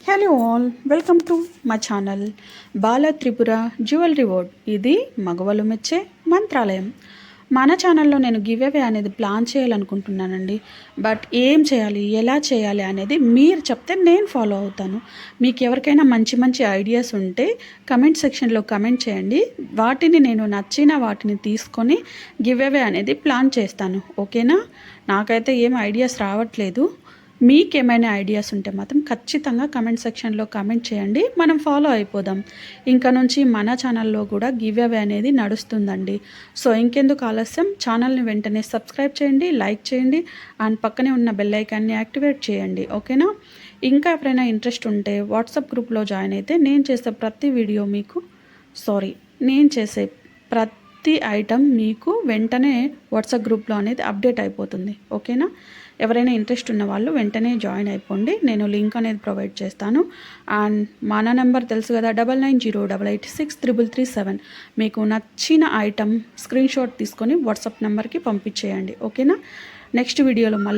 Hello all, welcome to my channel Bala Tripura jewellery word. ఇది మగవాళ్ళు మెచ్చే మంత్రాలయం. మన ఛానల్లో నేను గివ్ అవే అనేది ప్లాన్ చేయాలనుకుంటున్నానండి. బట్ ఏం చేయాలి, ఎలా చేయాలి అనేది మీరు చెప్తే నేను ఫాలో అవుతాను. మీకు ఎవరికైనా మంచి మంచి ఐడియాస్ ఉంటే కమెంట్ సెక్షన్లో కమెంట్ చేయండి. వాటిని నేను నచ్చిన వాటిని తీసుకొని గివ్ అవే అనేది ప్లాన్ చేస్తాను. ఓకేనా? నాకైతే ఏం ఐడియాస్ రావట్లేదు. మీకేమైనా ఐడియాస్ ఉంటే మాత్రం ఖచ్చితంగా కమెంట్ సెక్షన్లో కమెంట్ చేయండి. మనం ఫాలో అయిపోదాం. ఇంకా నుంచి మన ఛానల్లో కూడా గివ్ అవే అనేది నడుస్తుందండి. సో ఇంకెందుకు ఆలస్యం, ఛానల్ని వెంటనే సబ్స్క్రైబ్ చేయండి, లైక్ చేయండి అండ్ పక్కనే ఉన్న బెల్ ఐకాన్ని యాక్టివేట్ చేయండి. ఓకేనా? ఇంకా ఎప్పుడైనా ఇంట్రెస్ట్ ఉంటే వాట్సాప్ గ్రూప్లో జాయిన్ అయితే నేను చేసే ప్రతి ఐటమ్ మీకు వెంటనే వాట్సాప్ గ్రూప్లో అనేది అప్డేట్ అయిపోతుంది. ఓకేనా? ఎవరైనా ఇంట్రెస్ట్ ఉన్న వాళ్ళు వెంటనే జాయిన్ అయిపోండి. నేను లింక్ అనేది ప్రొవైడ్ చేస్తాను. అండ్ మన నెంబర్ తెలుసు కదా, 9908863337. మీకు నచ్చిన ఐటమ్ స్క్రీన్ షాట్ తీసుకొని వాట్సాప్ నెంబర్కి పంపించేయండి. ఓకేనా? నెక్స్ట్ వీడియోలో మళ్ళీ